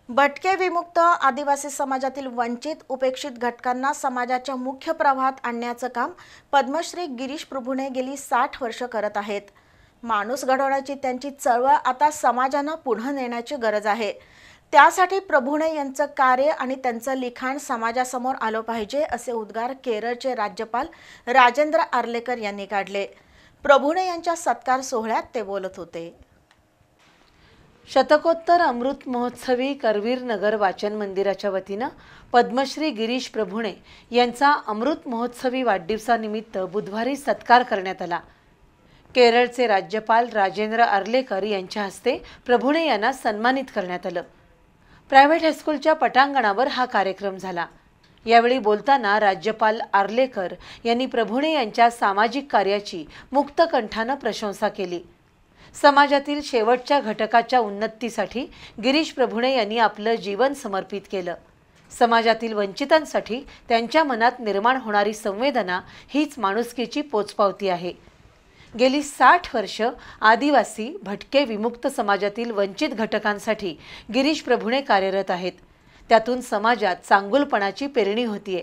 भटके विमुक्त आदिवासी समाजातील वंचित उपेक्षित घटकांना समाजाच्या मुख्य प्रवाहात आणण्याचं काम पद्मश्री गिरीश प्रभुणे गेली 60 वर्ष करत आहेत। माणूस घडवण्याची त्यांची चळवळ आता समाजानं पुढे नेण्याची गरज आहे। त्यासाठी प्रभुणे यांचं कार्य आणि त्यांचं लिखाण समाजासमोर आलं पाहिजे असे उद्गार केरळचे राज्यपाल राजेंद्र आर्लेकर यांनी काढले। प्रभुणे यांच्या सत्कार सोहळ्यात ते बोलत होते। शतकोत्तर अमृत महोत्सवी करवीर नगर वाचन मंदिराच्या वतीनं पद्मश्री गिरीश प्रभुणे यांचा अमृत महोत्सवी वाढदिवसानिमित्त बुधवारी सत्कार करण्यात आला। केरळचे राज्यपाल राजेंद्र आर्लेकर यांच्या हस्ते प्रभुणे यांना सन्मानित करण्यात आलं। प्रायव्हेट हायस्कूलच्या पटांगणावर हा कार्यक्रम झाला। यावेळी बोलताना राज्यपाल आर्लेकर यांनी प्रभुणे यांच्या सामाजिक कार्याची मुक्त कंठानं प्रशंसा केली। समाजातील शेवटच्या घटकाच्या उन्नतीसाठी गिरीश प्रभुणे यांनी आपलं जीवन समर्पित केलं। समाजातील वंचितांसाठी त्यांच्या मनात निर्माण होणारी संवेदना हीच माणुसकीची पोचपावती आहे। गेली 60 वर्ष आदिवासी भटके विमुक्त समाजातील वंचित घटकांसाठी गिरीश प्रभुणे कार्यरत आहेत। त्यातून समाजात चांगुलपणाची पेरणी होतीये।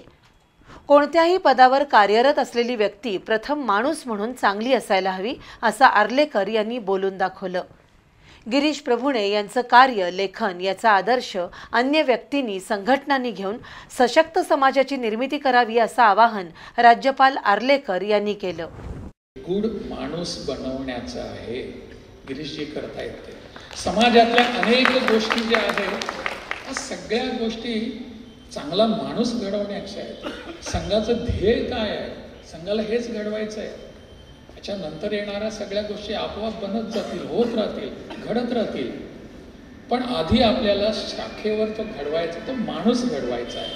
कोणत्याही पदावर कार्यरत असलेली व्यक्ती प्रथम माणूस म्हणून चांगली असायला हवी असं आर्लेकर यांनी बोलून दाखवलं। गिरीश प्रभुणे यांचं कार्य लेखन याचा आदर्श अन्य व्यक्तींनी संघटनांनी घेऊन सशक्त समाजाची निर्मिती करावी असं आवाहन राज्यपाल आर्लेकर यांनी केलं। गुड माणूस बनवण्याचं आहे गिरीशजी करतायत ते। समाजातल्या अनेक गोष्टी ज्या आहेत त्या सगळ्या गोष्टी चांगला माणूस घडवण्याचे आहेत। संघाचं ध्येय काय आहे? संघाला हेच घडवायचं आहे। त्याच्यानंतर येणाऱ्या सगळ्या गोष्टी आपोआप बनत जातील, होत राहतील, घडत राहतील। पण आधी आपल्याला शाखेवर तो घडवायचा, तो माणूस घडवायचा आहे।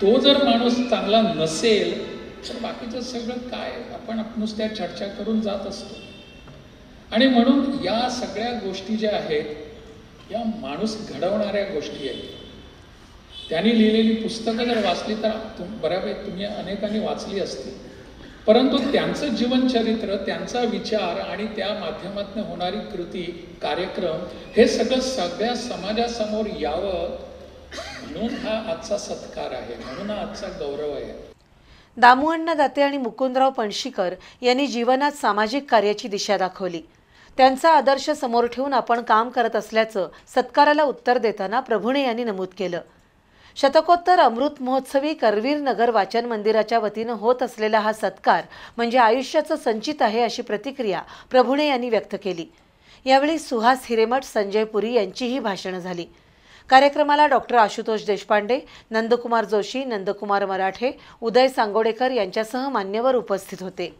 तो जर माणूस चांगला नसेल तर बाकीचं सगळं काय आपण नुसत्या चर्चा करून जात असतो। आणि म्हणून या सगळ्या गोष्टी ज्या आहेत या माणूस घडवणाऱ्या गोष्टी आहेत। त्यांनी लिहिलेली पुस्तकं जर वाचली तर बऱ्यापैकी तुम्ही अनेकांनी वाचली असतील, परंतु त्यांचं जीवनचरित्र, त्यांचा विचार आणि त्या माध्यमातून होणारी कृती, कार्यक्रम हे सगळं सगळ्या समाजासमोर यावं म्हणून हा आजचा सत्कार आहे, म्हणून हा आजचा गौरव आहे। दामुअण्णा दाते आणि मुकुंदराव पणशीकर यांनी जीवनात सामाजिक कार्याची दिशा दाखवली। त्यांचा आदर्श समोर ठेवून आपण काम करत असल्याचं सत्काराला उत्तर देताना प्रभुणे यांनी नमूद केलं। शतकोत्तर अमृत महोत्सवी करवीर नगर वाचन मंदिराच्या वतीनं होत असलेला हा सत्कार म्हणजे आयुष्याचं संचित आहे अशी प्रतिक्रिया प्रभुणे यांनी व्यक्त केली। यावेळी सुहास हिरेमठ, संजय पुरी यांचीही भाषणं झाली। कार्यक्रमाला डॉक्टर आशुतोष देशपांडे, नंदकुमार जोशी, नंदकुमार मराठे, उदय सांगोडेकर यांच्यासह मान्यवर उपस्थित होते।